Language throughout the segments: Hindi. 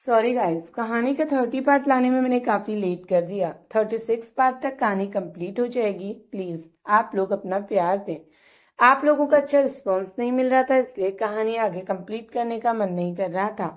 सॉरी गाइस, कहानी का 30 पार्ट लाने में मैंने काफी लेट कर दिया। 36 पार्ट तक कहानी कंप्लीट हो जाएगी। प्लीज आप लोग अपना प्यार दें। आप लोगों का अच्छा रिस्पॉन्स नहीं मिल रहा था, इसलिए कहानी आगे कंप्लीट करने का मन नहीं कर रहा था।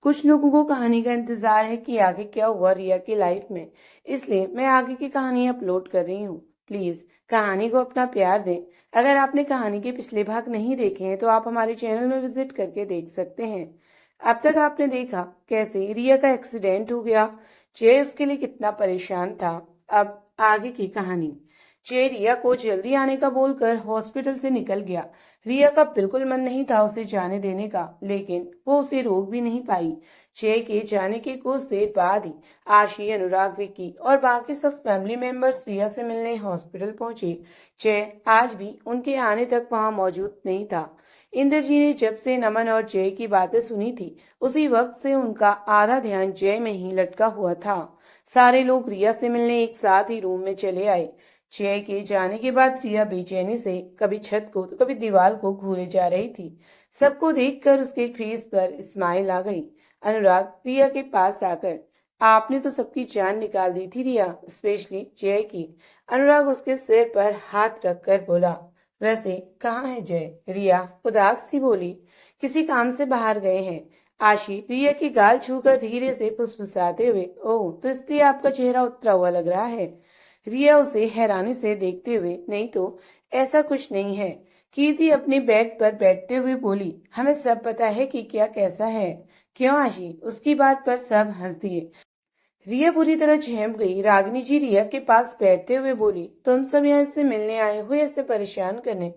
कुछ लोगों को कहानी का इंतजार है कि आगे क्या हुआ रिया की लाइफ में, इसलिए मैं आगे की कहानी अपलोड कर रही हूँ। प्लीज कहानी को अपना प्यार दें। अगर आपने कहानी के पिछले भाग नहीं देखे हैं तो आप हमारे चैनल में विजिट करके देख सकते हैं। अब तक आपने देखा कैसे रिया का एक्सीडेंट हो गया, जय उसके लिए कितना परेशान था। अब आगे की कहानी। जय रिया को जल्दी आने का बोलकर हॉस्पिटल से निकल गया। रिया का बिल्कुल मन नहीं था उसे जाने देने का, लेकिन वो उसे रोक भी नहीं पाई। जय के जाने के कुछ देर बाद ही आशी, अनुराग, विक्की और बाकी सब फैमिली मेंबर्स रिया से मिलने हॉस्पिटल पहुंचे। जय आज भी उनके आने तक वहां मौजूद नहीं था। इंद्र जी ने जब से नमन और जय की बातें सुनी थी, उसी वक्त से उनका आधा ध्यान जय में ही लटका हुआ था। सारे लोग रिया से मिलने एक साथ ही रूम में चले आए। जय के जाने के बाद रिया बेचैनी से कभी छत को तो कभी दीवार को घूरे जा रही थी। सबको देखकर उसके फेस पर स्माइल आ गई। अनुराग रिया के पास आकर, आपने तो सबकी जान निकाल दी थी रिया, स्पेशली जय की। अनुराग उसके सिर पर हाथ रखकर बोला, वैसे कहाँ है जय? रिया उदास सी बोली, किसी काम से बाहर गए हैं। आशी रिया की गाल छूकर धीरे से फुसफुसाते हुए, ओह तो इसलिए आपका चेहरा उतरा हुआ लग रहा है। रिया उसे हैरानी से देखते हुए, नहीं तो ऐसा कुछ नहीं है। कीर्ति अपने बेड पर बैठते हुए बोली, हमें सब पता है कि क्या कैसा है। क्यों आशी? उसकी बात पर सब हंस दिए। रिया पूरी तरह झेप गई। रागिनी जी रिया के पास बैठते हुए बोली, तुम सब यहाँ से मिलने आए हो ऐसे परेशान करने?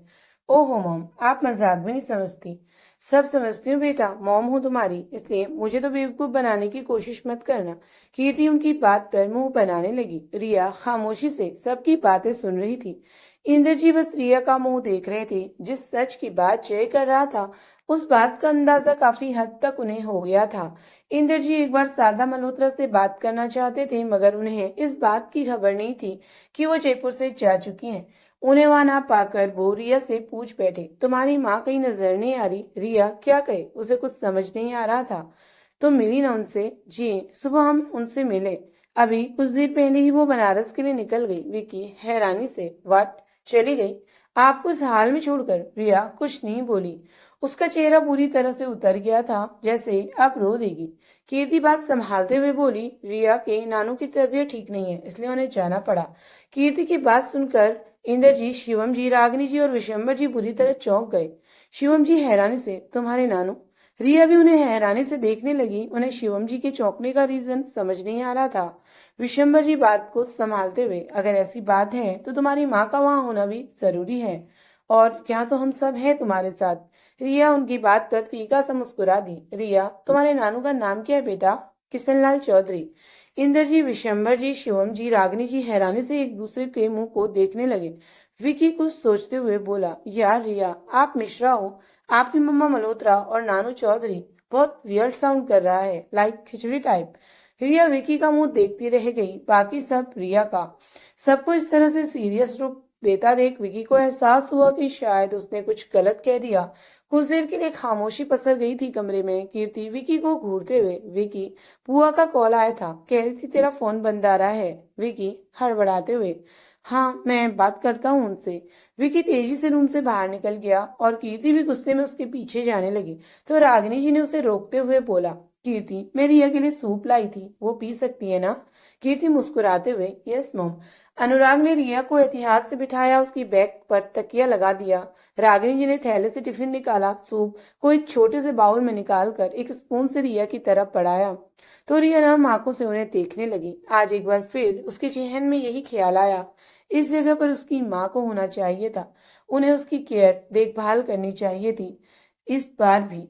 ओहो मॉम, आप मजाक भी नहीं समझती। सब समझती हूँ बेटा, मॉम हूँ तुम्हारी, इसलिए मुझे तो बेवकूफ बनाने की कोशिश मत करना। कीर्ति उनकी बात पर मुंह बनाने लगी। रिया खामोशी से सबकी बातें सुन रही थी। इंद्र जी बस रिया का मुंह देख रहे थे। जिस सच की बात जय कर रहा था, उस बात का अंदाजा काफी हद तक उन्हें हो गया था। इंद्र जी एक बार शारदा मल्होत्रा से बात करना चाहते थे, मगर उन्हें इस बात की खबर नहीं थी कि वो जयपुर से जा चुकी हैं। उन्हें वहां ना पाकर वो रिया से पूछ बैठे, तुम्हारी माँ कहीं नजर नहीं आ रही? रिया क्या कहे, उसे कुछ समझ नहीं आ रहा था। तुम मिली ना उनसे? जी, सुबह हम उनसे मिले। अभी कुछ देर पहले ही वो बनारस के लिए निकल गई। विकी हैरानी से, वाट, चली गई? आपको इस हाल में छोड़कर? रिया कुछ नहीं बोली। उसका चेहरा पूरी तरह से उतर गया था, जैसे अब रो देगी। कीर्ति बात संभालते हुए बोली, रिया के नानू की तबीयत ठीक नहीं है, इसलिए उन्हें जाना पड़ा। कीर्ति की बात सुनकर इंद्र जी, शिवम जी, रागिनी जी और विशंबर जी बुरी तरह चौंक गए। शिवम जी हैरानी से, तुम्हारे नानू? रिया भी उन्हें हैरानी से देखने लगी। उन्हें शिवम जी के चौंकने का रीजन समझ नहीं आ रहा था। विशंबर जी बात को संभालते हुए, अगर ऐसी बात है तो तुम्हारी माँ का वहां होना भी जरूरी है, और यहाँ तो हम सब हैं तुम्हारे साथ। रिया उनकी बात पर फीका सा मुस्कुरा दी। रिया, तुम्हारे नानू का नाम क्या है बेटा? किशनलाल चौधरी। इंद्र जी, विशंबर जी, शिवम जी, रागिनी जी हैरानी से एक दूसरे के मुंह को देखने लगे। विकी कुछ सोचते हुए बोला, यार रिया, आप मिश्रा हो, आपकी मम्मा मल्होत्रा और नानू चौधरी। बहुत वियर्ड साउंड कर रहा है, लाइक खिचड़ी टाइप। रिया विकी का मुंह देखती रह गई, बाकी सब रिया का। सबको इस तरह से सीरियस रूप देता देख विकी को एहसास हुआ कि शायद उसने कुछ गलत कह दिया। कुछ देर के लिए खामोशी पसर गई थी कमरे में। कीर्ति विकी को घूरते हुए, विकी, बुआ का कॉल आया था, कह रही थी तेरा फोन बंद आ रहा है। विकी हड़बड़ाते हुए, हाँ मैं बात करता हूँ उनसे। विकी तेजी से रूम से बाहर निकल गया और कीर्ति भी गुस्से में उसके पीछे जाने लगी, तो रागिनी जी ने उसे रोकते हुए बोला, कीर्ति, मैं रिया के लिए सूप लाई थी, वो पी सकती है ना? कीर्ति मुस्कुराते हुए, यस मॉम। अनुराग ने रिया को एहतियात से बिठाया, उसकी बैक पर तकिया लगा दिया। रागिनी जी ने थैले से टिफिन निकाला, सूप को एक छोटे से बाउल में निकालकर एक स्पून से रिया की तरफ बढ़ाया, तो रिया नम आंखों से उन्हें देखने लगी। आज एक बार फिर उसके जहन में यही ख्याल आया, इस जगह पर उसकी माँ को होना चाहिए था, उन्हें उसकी केयर देखभाल करनी चाहिए थी। इस बार भी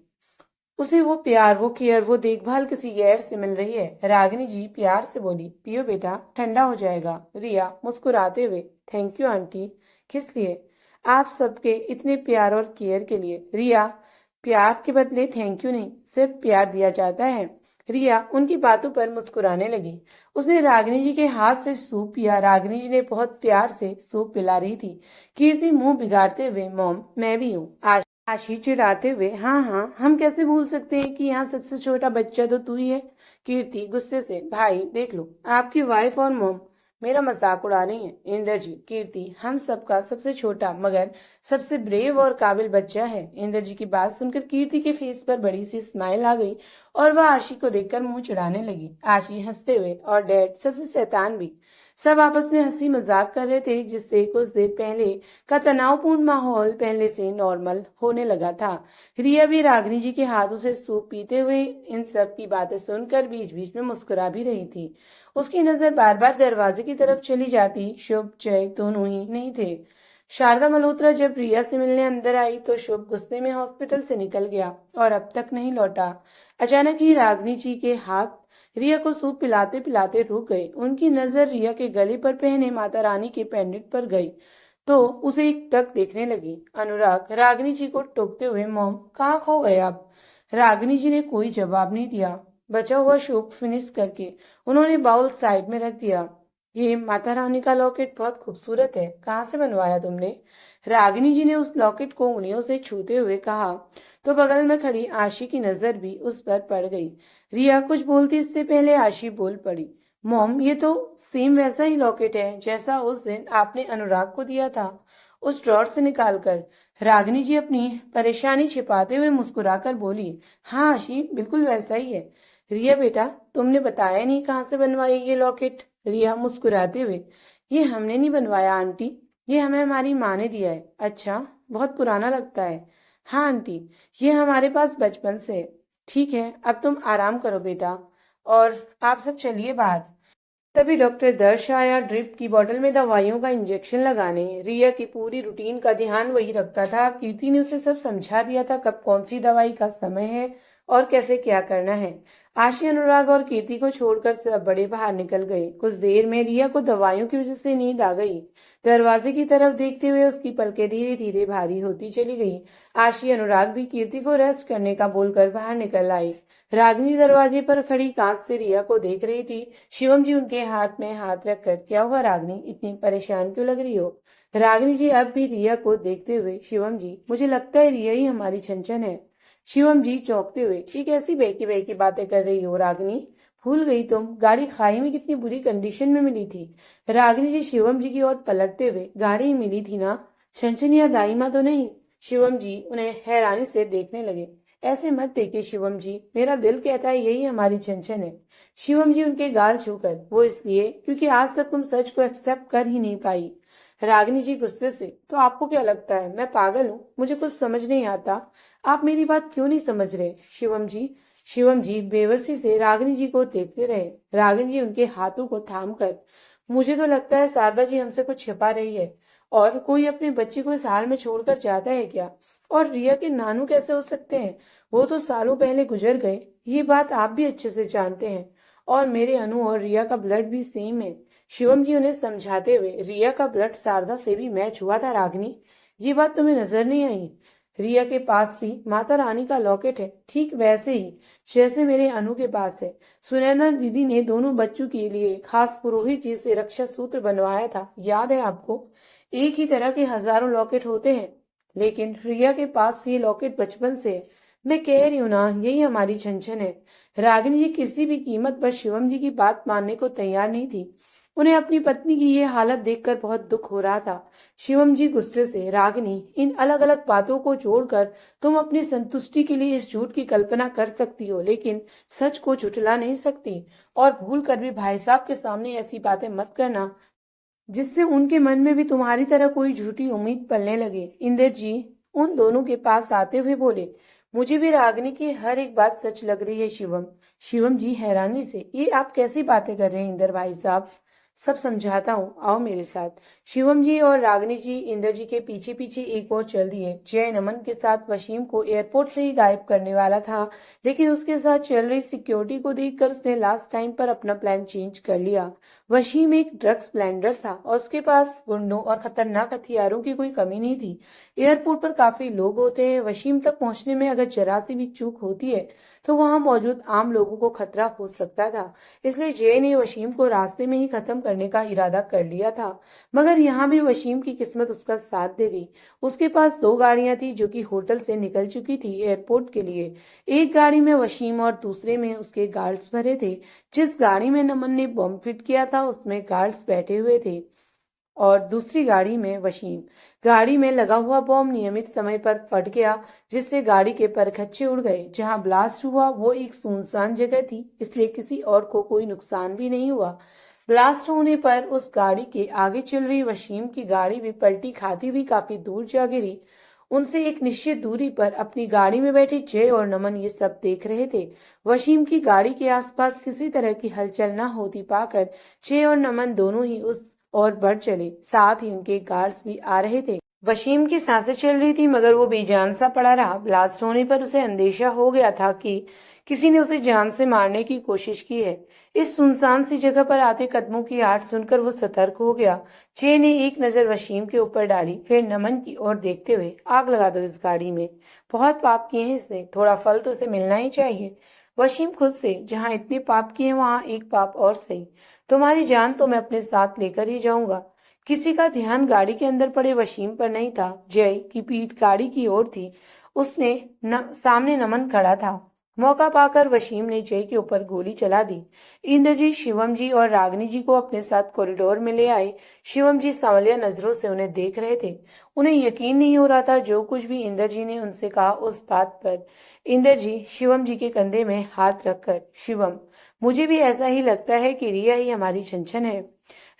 उसे वो प्यार, वो केयर, वो देखभाल किसी गैर से मिल रही है। रागिनी जी प्यार से बोली, पियो बेटा, ठंडा हो जाएगा। रिया मुस्कुराते हुए, थैंक यू आंटी। किस लिए? आप सबके इतने प्यार और केयर के लिए। रिया, प्यार के बदले थैंक यू नहीं, सिर्फ प्यार दिया जाता है। रिया उनकी बातों पर मुस्कुराने लगी। उसने रागिनी जी के हाथ से सूप पिया। रागिनी जी ने बहुत प्यार से सूप पिला रही थी। कीर्ति मुंह बिगाड़ते हुए, मॉम मैं भी हूँ। आशी चिढ़ाते हुए, हाँ हाँ, हम कैसे भूल सकते हैं कि यहाँ सबसे छोटा बच्चा तो तू ही है। कीर्ति गुस्से से, भाई देख लो, आपकी वाइफ और मॉम मेरा मजाक उड़ा रही हैं। इंदर जी, कीर्ति हम सबका सबसे छोटा मगर सबसे ब्रेव और काबिल बच्चा है। इंदर जी की बात सुनकर कीर्ति के फेस पर बड़ी सी स्माइल आ गई और वह आशी को देखकर मुंह चिढ़ाने लगी। आशी हंसते हुए, और डैड सबसे शैतान भी। सब आपस में हंसी मजाक कर रहे थे, जिससे कुछ देर पहले का तनावपूर्ण माहौल पहले से नॉर्मल होने लगा था। रिया भी रागिनी जी के हाथों से सूप पीते हुए इन सब की बातें सुनकर बीच बीच में मुस्कुरा भी रही थी। उसकी नजर बार बार दरवाजे की तरफ चली जाती। शुभ जय दोनों ही नहीं थे। शारदा मल्होत्रा जब रिया से मिलने अंदर आई तो शुभ गुस्से में हॉस्पिटल से निकल गया और अब तक नहीं लौटा। अचानक ही रागिनी जी के हाथ रिया को सूप पिलाते पिलाते रुक गए। उनकी नजर रिया के गले पर पहने माता रानी के पेंडेंट पर गई तो उसे एक टक देखने लगी। अनुराग रागिनी जी को टोकते हुए, मॉम कहाँ खो गए आप? रागिनी जी ने कोई जवाब नहीं दिया। बचा हुआ सूप फिनिश करके उन्होंने बाउल साइड में रख दिया। ये माता रानी का लॉकेट बहुत खूबसूरत है, कहाँ से बनवाया तुमने? रागिनी जी ने उस लॉकेट को उंगलियों से छूते हुए कहा तो बगल में खड़ी आशी की नजर भी उस पर पड़ गई। रिया कुछ बोलती इससे पहले आशी बोल पड़ी, मॉम ये तो सेम वैसा ही लॉकेट है जैसा उस दिन आपने अनुराग को दिया था, उस ड्रॉर से निकालकर। रागिनी जी अपनी परेशानी छिपाते हुए मुस्कुराकर बोली, हाँ आशी बिल्कुल वैसा ही है। रिया बेटा तुमने बताया नहीं कहाँ से बनवाई ये लॉकेट? रिया मुस्कुराते हुए, ये हमने नहीं बनवाया आंटी, ये हमें हमारी माँ ने दिया है। अच्छा, बहुत पुराना लगता है। हाँ आंटी, ये हमारे पास बचपन से है। ठीक है, अब तुम आराम करो बेटा और आप सब चलिए बाहर। तभी डॉक्टर दर्श आया ड्रिप की बोतल में दवाइयों का इंजेक्शन लगाने। रिया की पूरी रूटीन का ध्यान वही रखता था। कीर्ति ने उसे सब समझा दिया था, कब कौन सी दवाई का समय है और कैसे क्या करना है। आशी, अनुराग और कीर्ति को छोड़कर सब बड़े बाहर निकल गए। कुछ देर में रिया को दवाइयों की वजह से नींद आ गई। दरवाजे की तरफ देखते हुए उसकी पलकें धीरे धीरे भारी होती चली गई। आशी, अनुराग भी कीर्ति को रेस्ट करने का बोलकर बाहर निकल आई। रागिनी दरवाजे पर खड़ी कांच से रिया को देख रही थी। शिवम जी उनके हाथ में हाथ रखकर, क्या हुआ रागिनी, इतनी परेशान क्यों लग रही हो? रागिनी जी अब भी रिया को देखते हुए, शिवम जी मुझे लगता है रिया ही हमारी छंछन है। शिवम जी चौंकते हुए, ये कैसी बहकी बहकी बातें कर रही हो रागिनी? भूल गई तुम, गाड़ी खाई में कितनी बुरी कंडीशन में मिली थी। रागिनी जी शिवम जी की ओर पलटते हुए, गाड़ी मिली थी ना, छंछन या दाईमा तो नहीं? शिवम जी उन्हें हैरानी से देखने लगे। ऐसे मत देखिए शिवम जी, मेरा दिल कहता है यही हमारी छंछन है। शिवम जी उनके गाल छूकर, वो इसलिए क्योंकि आज तक तुम सच को एक्सेप्ट कर ही नहीं पाई। रागिनी जी गुस्से से, तो आपको क्या लगता है मैं पागल हूँ? मुझे कुछ समझ नहीं आता। आप मेरी बात क्यों नहीं समझ रहे? शिवम जी बेबसी से रागिनी जी को देखते रहे। रागिनी जी उनके हाथों को थाम कर, मुझे तो लगता है शारदा जी हमसे कुछ छिपा रही है। और कोई अपने बच्चे को इस हाल में छोड़कर जाता है क्या? और रिया के नानू कैसे हो सकते हैं? वो तो सालों पहले गुजर गए, ये बात आप भी अच्छे से जानते हैं। और मेरे अनु और रिया का ब्लड भी सेम है। शिवम जी उन्हें समझाते हुए, रिया का ब्लड शारदा से भी मैच हुआ था रागिनी, ये बात तुम्हें नजर नहीं आई? रिया के पास भी माता रानी का लॉकेट है, ठीक वैसे ही जैसे मेरे अनु के पास है। सुनैना दीदी ने दोनों बच्चों के लिए खास पुरोहित जी से रक्षा सूत्र बनवाया था, याद है आपको? एक ही तरह के हजारों लॉकेट होते हैं, लेकिन रिया के पास ये लॉकेट बचपन से है। मैं कह रही हूँ ना, यही हमारी छंछन है। रागिनी जी किसी भी कीमत पर शिवम जी की बात मानने को तैयार नहीं थी। उन्हें अपनी पत्नी की ये हालत देखकर बहुत दुख हो रहा था। शिवम जी गुस्से से, रागिनी इन अलग अलग बातों को जोड़कर तुम अपनी संतुष्टि के लिए इस झूठ की कल्पना कर सकती हो, लेकिन सच को झुठला नहीं सकती। और भूल कर भी भाई साहब के सामने ऐसी बातें मत करना जिससे उनके मन में भी तुम्हारी तरह कोई झूठी उम्मीद पलने लगे। इंदर जी उन दोनों के पास आते हुए बोले, मुझे भी रागिनी की हर एक बात सच लग रही है शिवम। शिवम जी हैरानी से, ये आप कैसी बातें कर रहे हैं इंदर भाई साहब? सब समझाता हूँ, आओ मेरे साथ। शिवम जी और रागिनी जी इंदर जी के पीछे पीछे एक और चल दिए। जय नमन के साथ वसीम को एयरपोर्ट से ही गायब करने वाला था, लेकिन उसके साथ चल रही सिक्योरिटी को देखकर उसने लास्ट टाइम पर अपना प्लान चेंज कर लिया। वसीम एक ड्रग्स ब्लेंडर था और उसके पास गुंडों और खतरनाक हथियारों की कोई कमी नहीं थी। एयरपोर्ट पर काफी लोग होते हैं, वसीम तक पहुंचने में अगर जरा सी भी चूक होती है तो वहां मौजूद आम लोगों को खतरा हो सकता था। इसलिए जे ने वसीम को रास्ते में ही खत्म करने का इरादा कर लिया था। मगर यहाँ भी वसीम की किस्मत उसका साथ दे गई। उसके पास दो गाड़ियां थी जो कि होटल से निकल चुकी थी एयरपोर्ट के लिए। एक गाड़ी में वसीम और दूसरे में उसके गार्ड्स भरे थे। जिस गाड़ी में नमन ने बॉम्ब फिट किया था उसमें गार्ड्स बैठे हुए थे और दूसरी गाड़ी में वसीम। गाड़ी में लगा हुआ बॉम्ब नियमित समय पर फट गया, जिससे गाड़ी के परखच्चे उड़ गए। जहां ब्लास्ट हुआ वो एक सुनसान जगह थी, इसलिए किसी और को कोई नुकसान भी नहीं हुआ। ब्लास्ट होने पर उस गाड़ी के आगे चल रही वसीम की गाड़ी भी पलटी खाती हुई काफी दूर जा गिरी। उनसे एक निश्चित दूरी पर अपनी गाड़ी में बैठे जय और नमन ये सब देख रहे थे। वसीम की गाड़ी के आसपास किसी तरह की हलचल न होती पाकर जय और नमन दोनों ही उस और बढ़ चले। साथ ही उनके गार्ड्स भी आ रहे थे। वसीम की सांसें चल रही थी मगर वो बेजान सा पड़ा रहा। ब्लास्ट होने पर उसे अंदेशा हो गया था कि किसी ने उसे जान से मारने की कोशिश की है। इस सुनसान सी जगह पर आते कदमों की आहट सुनकर वो सतर्क हो गया। चे ने एक नजर वसीम के ऊपर डाली, फिर नमन की ओर देखते हुए, आग लगा दो इस गाड़ी में। बहुत पाप किए हैं इसने, थोड़ा फल तो इसे मिलना ही चाहिए। वसीम खुद से, जहाँ इतने पाप किए वहां एक पाप और सही। तुम्हारी जान तो मैं अपने साथ लेकर ही जाऊंगा। किसी का ध्यान गाड़ी के अंदर पड़े वसीम पर नहीं था। जय की पीठ गाड़ी की ओर थी। उसने सामने नमन खड़ा था। मौका पाकर वसीम ने जय के ऊपर गोली चला दी। इंद्रजीत शिवम जी और रागनी जी को अपने साथ कॉरिडोर में ले आए। शिवम जी सांवलिया नजरों से उन्हें देख रहे थे। उन्हें यकीन नहीं हो रहा था जो कुछ भी इंद्र जी ने उनसे कहा उस बात पर। इंद्र जी शिवम जी के कंधे में हाथ रखकर, शिवम, मुझे भी ऐसा ही लगता है कि रिया ही हमारी छंछन है।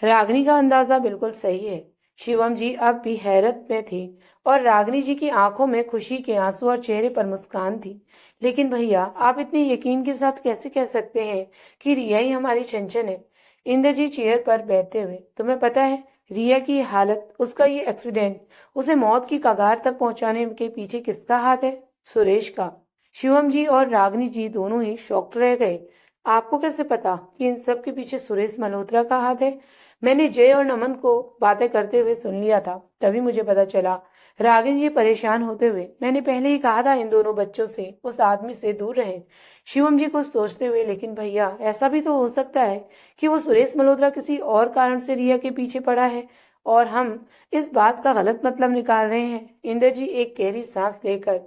रागनी का अंदाजा बिल्कुल सही है। शिवम जी अब भी हैरत में थे और रागनी जी की आंखों में खुशी के आंसू और चेहरे पर मुस्कान थी। लेकिन भैया, आप इतने यकीन के साथ कैसे कह सकते हैं कि रिया ही हमारी छंछन है? इंद्र जी चेयर पर बैठते हुए, तुम्हें पता है रिया की हालत, उसका ये एक्सीडेंट, उसे मौत की कगार तक पहुंचाने के पीछे किसका हाथ है? सुरेश का। शिवम जी और रागनी जी दोनों ही शॉक्ड रह गए। आपको कैसे पता कि इन सब के पीछे सुरेश मल्होत्रा का हाथ है? मैंने जय और नमन को बातें करते हुए सुन लिया था, तभी मुझे पता चला। रागिनी जी परेशान होते हुए, मैंने पहले ही कहा था इन दोनों बच्चों से उस आदमी से दूर रहें। शिवम जी कुछ सोचते हुए, लेकिन भैया ऐसा भी तो हो सकता है कि वो सुरेश मल्होत्रा किसी और कारण से रिया के पीछे पड़ा है और हम इस बात का गलत मतलब निकाल रहे हैं। इंद्र जी एक गहरी सांस लेकर,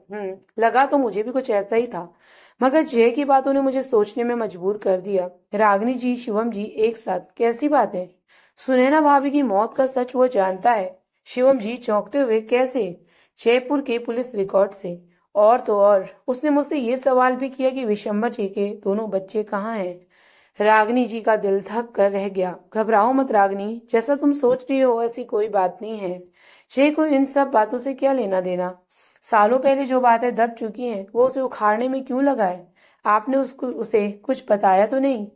लगा तो मुझे भी कुछ ऐसा ही था, मगर जय की बातों ने मुझे सोचने में मजबूर कर दिया। रागिनी जी शिवम जी एक साथ, कैसी बात है? सुनैना भाभी की मौत का सच वो जानता है। शिवम जी चौंकते हुए, कैसे? जयपुर के पुलिस रिकॉर्ड से। और तो और उसने मुझसे ये सवाल भी किया कि विशंबर जी के दोनों बच्चे कहाँ हैं। रागनी जी का दिल धक कर रह गया। घबराओ मत रागनी, जैसा तुम सोच रही हो ऐसी कोई बात नहीं है। जय को इन सब बातों से क्या लेना देना? सालों पहले जो बातें दब चुकी हैं वो उसे उखाड़ने में क्यों लगाए? आपने उसे कुछ बताया तो नहीं?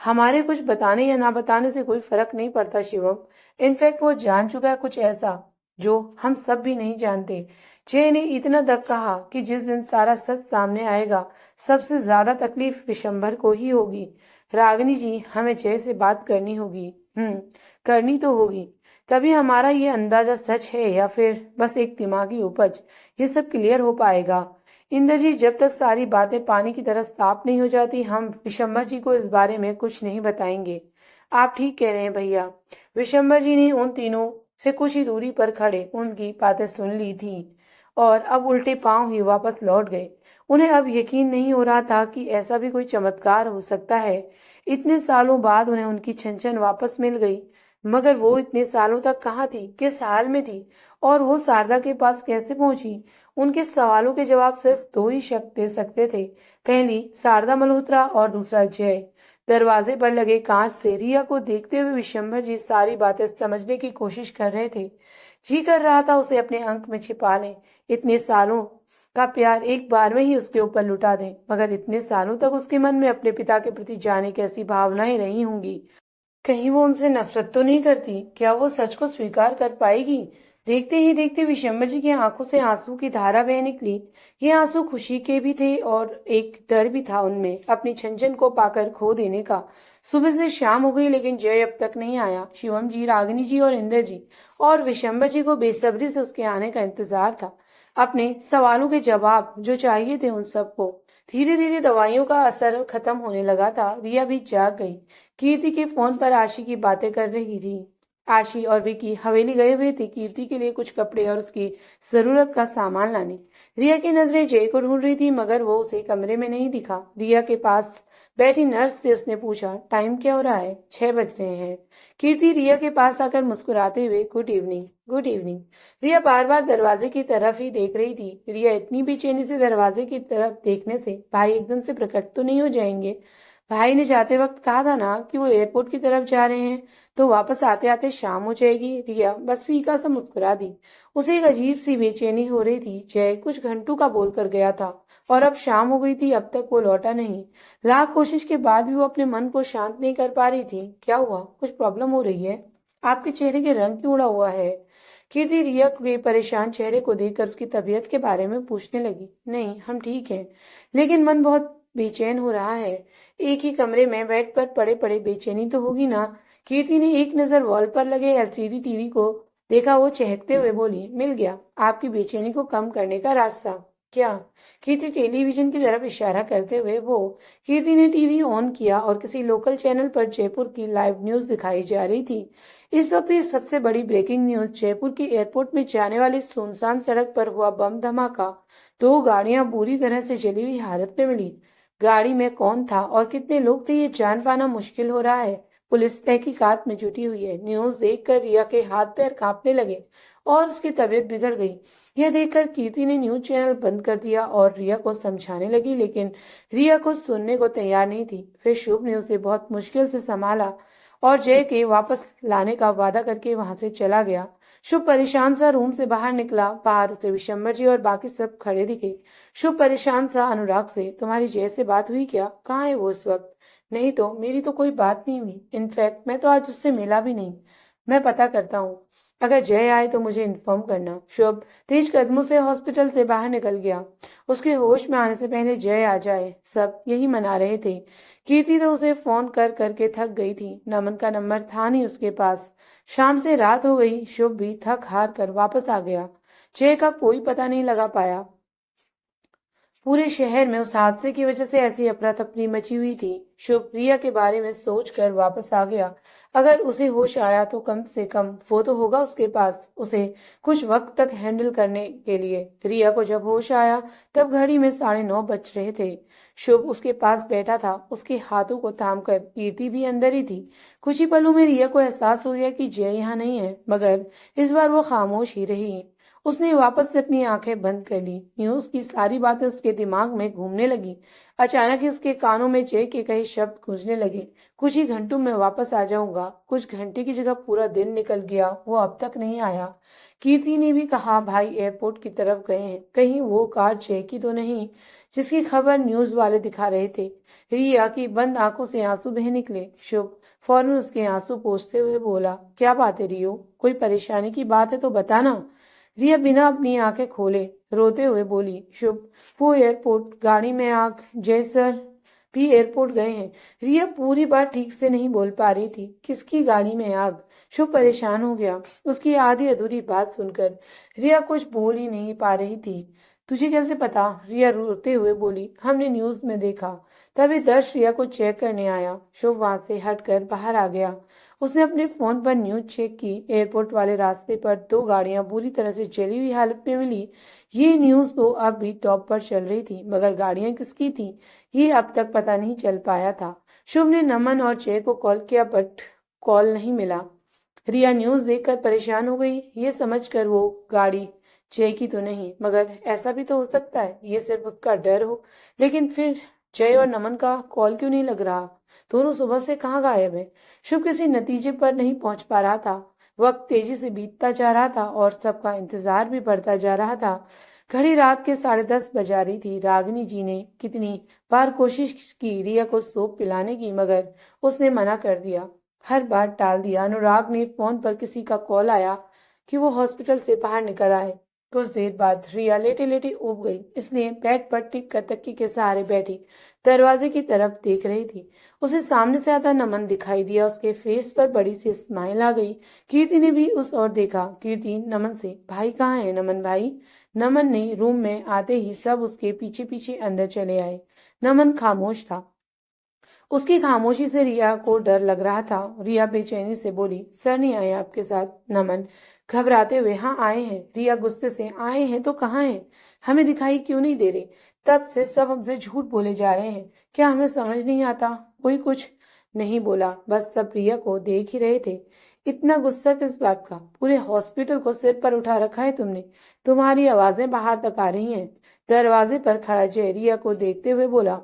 हमारे कुछ बताने या ना बताने से कोई फर्क नहीं पड़ता शिवम। इनफैक्ट वो जान चुका है कुछ ऐसा जो हम सब भी नहीं जानते। जय ने इतना तक कहा कि जिस दिन सारा सच सामने आएगा सबसे ज्यादा तकलीफ विशंभर को ही होगी। रागिनी जी, हमें जय से बात करनी होगी। करनी तो होगी। तभी हमारा ये अंदाजा सच है या फिर बस एक दिमागी उपज, ये सब क्लियर हो पाएगा। इंद्र जी, जब तक सारी बातें पानी की तरह साफ नहीं हो जाती हम विशंबर जी को इस बारे में कुछ नहीं बताएंगे। आप ठीक कह रहे हैं भैया। विशंबर जी ने उन तीनों से कुछ ही दूरी पर खड़े उनकी बातें सुन ली थी और अब उल्टे पांव ही वापस लौट गए। उन्हें अब यकीन नहीं हो रहा था कि ऐसा भी कोई चमत्कार हो सकता है। इतने सालों बाद उन्हें उनकी छनछन वापस मिल गई, मगर वो इतने सालों तक कहाँ थी, किस हाल में थी और वो शारदा के पास कैसे पहुंची? उनके सवालों के जवाब सिर्फ दो ही शख्स दे सकते थे, पहली शारदा मल्होत्रा और दूसरा जय। दरवाजे पर लगे कांच से रिया को देखते हुए विशंभर जी सारी बातें समझने की कोशिश कर रहे थे। जी कर रहा था उसे अपने अंक में छिपा लें, इतने सालों का प्यार एक बार में ही उसके ऊपर लुटा दें, मगर इतने सालों तक उसके मन में अपने पिता के प्रति जाने कैसी भावनाएं रही होंगी। कहीं वो उनसे नफरत तो नहीं करती? क्या वो सच को स्वीकार कर पाएगी? देखते ही देखते विशंबर जी की आंखों से आंसू की धारा बह निकली। ये आंसू खुशी के भी थे और एक डर भी था उनमें, अपनी छंछन को पाकर खो देने का। सुबह से शाम हो गई लेकिन जय अब तक नहीं आया। शिवम जी, रागिनी जी और इंदर जी और विशंबर जी को बेसब्री से उसके आने का इंतजार था। अपने सवालों के जवाब जो चाहिए थे उन सबको। धीरे धीरे दवाइयों का असर खत्म होने लगा था। रिया भी जाग गई। कीर्ति के फोन पर आशी की बातें कर रही थी। आशी और विकी हवेली गए हुए थे कीर्ति के लिए कुछ कपड़े और उसकी जरूरत का सामान लाने। रिया की नजरें जय को ढूंढ रही थी मगर वो उसे कमरे में नहीं दिखा। रिया के पास बैठी नर्स से उसने पूछा, टाइम क्या हो रहा है? 6 बज रहे हैं। कीर्ति रिया के पास आकर मुस्कुराते हुए, good evening. Good evening. Riya बार बार दरवाजे की तरफ ही देख रही थी। रिया इतनी बेचैनी से दरवाजे की तरफ देखने से भाई एकदम से प्रकट तो नहीं हो जाएंगे? भाई ने जाते वक्त कहा था ना कि वो एयरपोर्ट की तरफ जा रहे हैं, तो वापस आते आते शाम हो जाएगी। रिया बस फीका सा मुस्कुरा दी। उसे एक अजीब सी बेचैनी हो रही थी। जय कुछ घंटों का बोल कर गया था और अब शाम हो गई थी, अब तक वो लौटा नहीं। लाख कोशिश के बाद भी वो अपने मन को शांत नहीं कर पा रही थी। क्या हुआ? कुछ प्रॉब्लम हो रही है? आपके चेहरे के रंग क्यों उड़ा हुआ है? कीर्ति रिया के परेशान चेहरे को देखकर उसकी तबीयत के बारे में पूछने लगी। नहीं, हम ठीक हैं, लेकिन मन बहुत बेचैन हो रहा है। एक ही कमरे में बेड पर पड़े पड़े बेचैनी तो होगी ना? कीर्ति ने एक नजर वॉल पर लगे एलसीडी टीवी को देखा। वो चहकते हुए बोली, मिल गया आपकी बेचैनी को कम करने का रास्ता। क्या? कीर्ति टेलीविजन की तरफ इशारा करते हुए वो कीर्ति ने टीवी ऑन किया और किसी लोकल चैनल पर जयपुर की लाइव न्यूज दिखाई जा रही थी। इस वक्त ये सबसे बड़ी ब्रेकिंग न्यूज, जयपुर के एयरपोर्ट में जाने वाली सुनसान सड़क पर हुआ बम धमाका। 2 गाड़ियां बुरी तरह से जली हुई हालत में मिली। गाड़ी में कौन था और कितने लोग थे ये जान पाना मुश्किल हो रहा है। पुलिस तहकीकात में जुटी हुई है। न्यूज देखकर रिया के हाथ पैर कांपने लगे और उसकी तबीयत बिगड़ गई। यह देखकर कीर्ति ने न्यूज चैनल बंद कर दिया और रिया को समझाने लगी, लेकिन रिया कुछ सुनने को तैयार नहीं थी। फिर शुभ ने उसे बहुत मुश्किल से संभाला और जय के वापस लाने का वादा करके वहां से चला गया। शुभ परेशान सा रूम से बाहर निकला। बाहर उसे विशंबर जी और बाकी सब खड़े दिखे। शुभ परेशान सा अनुराग से, तुम्हारी जय से बात हुई क्या? कहाँ है वो इस वक्त? नहीं तो मेरी तो कोई बात नहीं हुई। इनफैक्ट मैं तो आज उससे मिला भी नहीं। मैं पता करता हूँ। अगर जय आए तो मुझे इन्फॉर्म करना। शुभ तेज कदमों से हॉस्पिटल से बाहर निकल गया। उसके होश में आने से पहले जय आ जाए, सब यही मना रहे थे। कीर्ति तो उसे फोन कर करके थक गई थी। नमन का नंबर था नहीं उसके पास। शाम से रात हो गई। शुभ भी थक हार कर वापस आ गया। जय का कोई पता नहीं लगा पाया। पूरे शहर में उस हादसे की वजह से ऐसी अफरा तफरी मची हुई थी। शुभ रिया के बारे में सोचकर वापस आ गया। अगर उसे होश आया तो कम से कम वो तो होगा उसके पास, उसे कुछ वक्त तक हैंडल करने के लिए। रिया को जब होश आया तब घड़ी में 9:30 बज रहे थे। शुभ उसके पास बैठा था, उसके हाथों को थाम कर। कीर्ति भी अंदर ही थी। कुछ ही पलों में रिया को एहसास हो गया कि जय यहाँ नहीं है, मगर इस बार वो खामोश ही रही। उसने वापस से अपनी आंखें बंद कर ली। न्यूज की सारी बातें उसके दिमाग में घूमने लगी। अचानक ही उसके कानों में जय के कई शब्द गूंजने लगे, कुछ ही घंटों में वापस आ जाऊंगा। कुछ घंटे की जगह पूरा दिन निकल गया, वो अब तक नहीं आया। कीर्ति ने भी कहा, भाई एयरपोर्ट की तरफ गए हैं, कहीं वो कार जय की तो नहीं जिसकी खबर न्यूज वाले दिखा रहे थे। रिया की बंद आंखों से आंसू बह निकले। शुभ फौरन उसके आंसू पोंछते हुए बोला, क्या बात है रियो, कोई परेशानी की बात है तो बताना। रिया बिना अपनी आंखें खोले रोते हुए बोली, शुभ वो एयरपोर्ट गाड़ी में आग, जय सर भी एयरपोर्ट गए हैं। रिया पूरी बात ठीक से नहीं बोल पा रही थी। किसकी गाड़ी में आग? शुभ परेशान हो गया। उसकी आधी अधूरी बात सुनकर रिया कुछ बोल ही नहीं पा रही थी। तुझे कैसे पता? रिया रोते हुए बोली, हमने न्यूज में देखा। तभी दर्श रिया को चेक करने आया। शुभ वहां से हटकर बाहर आ गया। उसने अपने फोन पर न्यूज चेक की। एयरपोर्ट वाले रास्ते पर 2 गाड़ियां बुरी तरह से जली हुई हालत में मिली। ये न्यूज तो अब भी टॉप पर चल रही थी, मगर गाड़ियां किसकी थी ये अब तक पता नहीं चल पाया था। शुभ ने नमन और जय को कॉल किया बट कॉल नहीं मिला। रिया न्यूज देखकर परेशान हो गई। ये समझकर वो गाड़ी जय की तो नहीं, मगर ऐसा भी तो हो सकता है ये सिर्फ उसका डर हो। लेकिन फिर जय और नमन का कॉल क्यों नहीं लग रहा? दोनों सुबह से कहाँ गायब है? शुभ किसी नतीजे पर नहीं पहुंच पा रहा था। वक्त तेजी से बीतता जा रहा था और सबका इंतजार भी बढ़ता जा रहा था। घड़ी रात के 10:30 बजा रही थी। रागिनी जी ने कितनी बार कोशिश की रिया को सूप पिलाने की, मगर उसने मना कर दिया, हर बार टाल दिया। अनुराग ने फोन पर किसी का कॉल आया कि वो हॉस्पिटल से बाहर निकल आए। कुछ देर बाद रिया लेटे लेटे ऊब गई, इसलिए बेड पर टिक कर तकिए के सहारे बैठी दरवाजे की तरफ देख रही थी। उसे सामने से आता नमन दिखाई दिया। उसके फेस पर बड़ी सी स्माइल आ गई। कीर्ति ने भी उस ओर देखा। कीर्ति नमन से, भाई कहाँ है नमन भाई? नमन ने रूम में आते ही सब उसके पीछे पीछे अंदर चले आए। नमन खामोश था। उसकी खामोशी से रिया को डर लग रहा था। रिया बेचैनी से बोली, सर नहीं आए आपके साथ? नमन घबराते हुए, हाँ आए हैं। रिया गुस्से से, आए हैं तो कहाँ हैं? हमें दिखाई क्यों नहीं दे रहे? तब से सब हमसे झूठ बोले जा रहे हैं। क्या हमें समझ नहीं आता? कोई कुछ नहीं बोला, बस सब रिया को देख ही रहे थे। इतना गुस्सा किस बात का? पूरे हॉस्पिटल को सिर पर उठा रखा है तुमने। तुम्हारी आवाजें बाहर तक आ रही हैं। दरवाजे पर खड़ा जय रिया को देखते हुए बोला।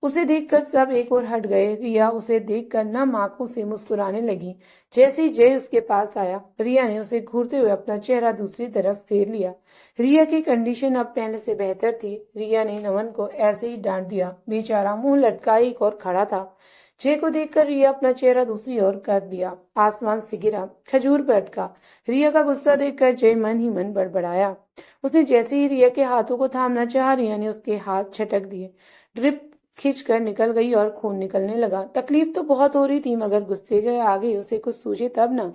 उसे देखकर सब एक ओर हट गए। रिया उसे देखकर नम आंखों से मुस्कुराने लगी। जैसे ही जय उसके पास आया, रिया ने उसे घूरते हुए अपना चेहरा दूसरी तरफ फेर लिया। रिया की कंडीशन अब पहले से बेहतर थी। रिया ने नमन को ऐसे ही डांट दिया। बेचारा मुंह लटकाए एक और खड़ा था। जय को देखकर रिया अपना चेहरा दूसरी ओर कर लिया। आसमान से गिरा खजूर पर अटका। रिया का गुस्सा देखकर जय मन ही मन बड़बड़ाया। उसने जैसे ही रिया के हाथों को थामना चाहा, रिया ने उसके हाथ झटक दिए। ड्रिप खींच कर निकल गई और खून निकलने लगा। तकलीफ तो बहुत हो रही थी, मगर गुस्से के आगे उसे कुछ सूझे तब ना।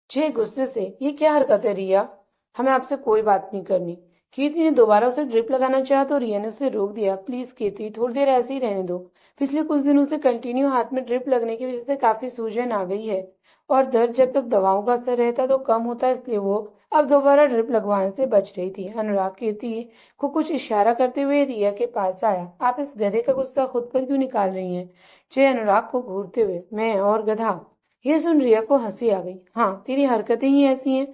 जय गुस्से से, ये क्या हरकत है रिया? हमें आपसे कोई बात नहीं करनी। कीर्ति ने दोबारा उसे ड्रिप लगाना चाहा तो रिया ने उसे रोक दिया। प्लीज कीर्ति, थोड़ी देर ऐसे ही रहने दो। पिछले कुछ दिनों से कंटिन्यू हाथ में ड्रिप लगने की वजह से काफी सूजन आ गई है और दर्द जब तक दवाओं का असर रहता तो कम होता, इसलिए वो अब दोबारा ड्रिप लगवाने से बच रही थी। अनुराग कीर्ति को कुछ इशारा करते हुए रिया के पास आया। आप इस गधे का गुस्सा खुद पर क्यों निकाल रही हैं? जय अनुराग को घूरते हुए, मैं और गधा? ये सुन रिया को हंसी आ गई। हाँ, तेरी हरकतें ही ऐसी हैं।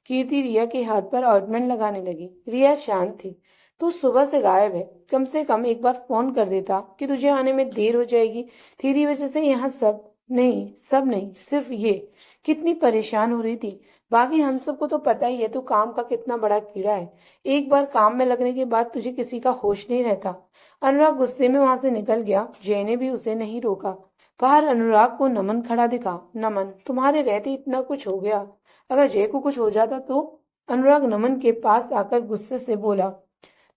कीर्ति रिया के हाथ पर ऑइंटमेंट लगाने लगी। रिया शांत थी। तू सुबह से गायब है। कम से कम एक बार फोन कर देता कि तुझे आने में देर हो जाएगी। तेरी वजह से यहाँ सब नहीं, सिर्फ ये कितनी परेशान हो रही थी। बाकी हम सबको तो पता ही है तू काम का कितना बड़ा कीड़ा है। एक बार काम में लगने के बाद तुझे किसी का होश नहीं रहता। अनुराग गुस्से में वहां से निकल गया। जय ने भी उसे नहीं रोका। बाहर अनुराग को नमन खड़ा दिखा। नमन, तुम्हारे रहते इतना कुछ हो गया, अगर जय को कुछ हो जाता तो? अनुराग नमन के पास आकर गुस्से से बोला।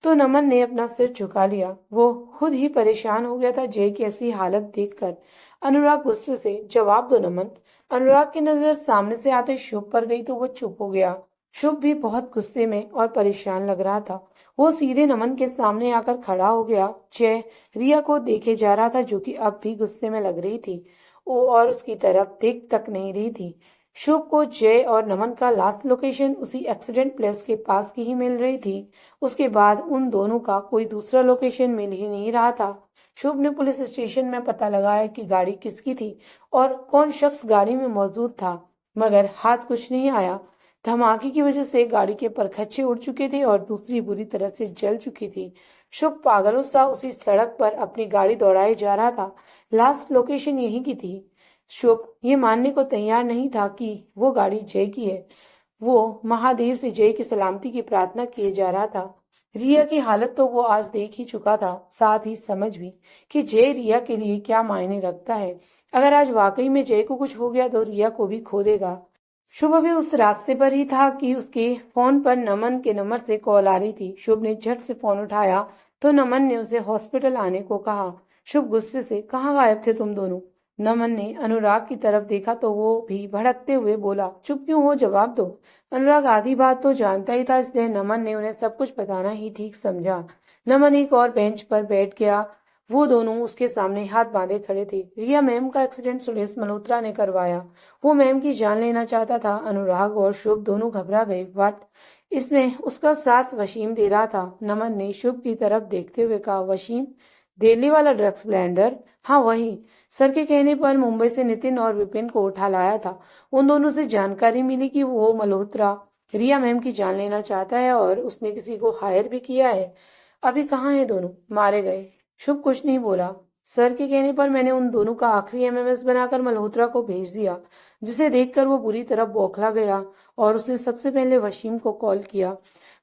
तो नमन ने अपना सिर झुका लिया। वो खुद ही परेशान हो गया था जय की ऐसी हालत देखकर। अनुराग गुस्से से, जवाब दो नमन। अनुराग की नजर सामने से आते शुभ पर गई तो वो चुप हो गया। शुभ भी बहुत गुस्से में और परेशान लग रहा था। वो सीधे नमन के सामने आकर खड़ा हो गया। जय रिया को देखे जा रहा था, जो कि अब भी गुस्से में लग रही थी वो और उसकी तरफ देख तक नहीं रही थी। शुभ को जय और नमन का लास्ट लोकेशन उसी एक्सीडेंट प्लेस के पास की ही मिल रही थी। उसके बाद उन दोनों का कोई दूसरा लोकेशन मिल ही नहीं रहा था। शुभ ने पुलिस स्टेशन में पता लगाया कि गाड़ी किसकी थी और कौन शख्स गाड़ी में मौजूद था, मगर हाथ कुछ नहीं आया। धमाके की वजह से गाड़ी के परखच्चे उड़ चुके थे और दूसरी बुरी तरह से जल चुकी थी। शुभ पागलों सा उसी सड़क पर अपनी गाड़ी दौड़ाए जा रहा था। लास्ट लोकेशन यहीं की थी। शुभ ये मानने को तैयार नहीं था कि वो गाड़ी जय की है। वो महादेव से जय की सलामती की प्रार्थना किए जा रहा था। रिया की हालत तो वो आज देख ही चुका था, साथ ही समझ भी कि जय रिया के लिए क्या मायने रखता है। अगर आज वाकई में जय को कुछ हो गया तो रिया को भी खो देगा। शुभ अभी उस रास्ते पर ही था कि उसके फोन पर नमन के नंबर से कॉल आ रही थी। शुभ ने झट से फोन उठाया तो नमन ने उसे हॉस्पिटल आने को कहा। शुभ गुस्से से, कहाँ गायब थे तुम दोनों? नमन ने अनुराग की तरफ देखा तो वो भी भड़कते हुए बोला, चुप क्यों हो, जवाब दो। अनुराग आधी बात तो जानता ही था, इसलिए नमन ने उन्हें सब कुछ बताना ही ठीक समझा। नमन एक और बेंच पर बैठ गया। वो दोनों उसके सामने हाथ बांधे खड़े थे। रिया मैम का एक्सीडेंट सुरेश मल्होत्रा ने करवाया। वो मैम की जान लेना चाहता था। अनुराग और शुभ दोनों घबरा गए। बट इसमें उसका साथ वसीम दे रहा था। नमन ने शुभ की तरफ देखते हुए कहा, वसीम? दिल्ली वाला ड्रग्स ब्लेंडर? हाँ वही। सर के कहने पर मुंबई से नितिन और विपिन को उठा लाया था। उन दोनों से जानकारी मिली कि वो मल्होत्रा रिया मैम की जान लेना चाहता है और उसने किसी को हायर भी किया है। अभी कहाँ है दोनों? मारे गए। शुभ कुछ नहीं बोला। सर के कहने पर मैंने उन दोनों का आखिरी एमएमएस बनाकर मल्होत्रा को भेज दिया, जिसे देखकर वो बुरी तरह बौखला गया और उसने सबसे पहले वसीम को कॉल किया।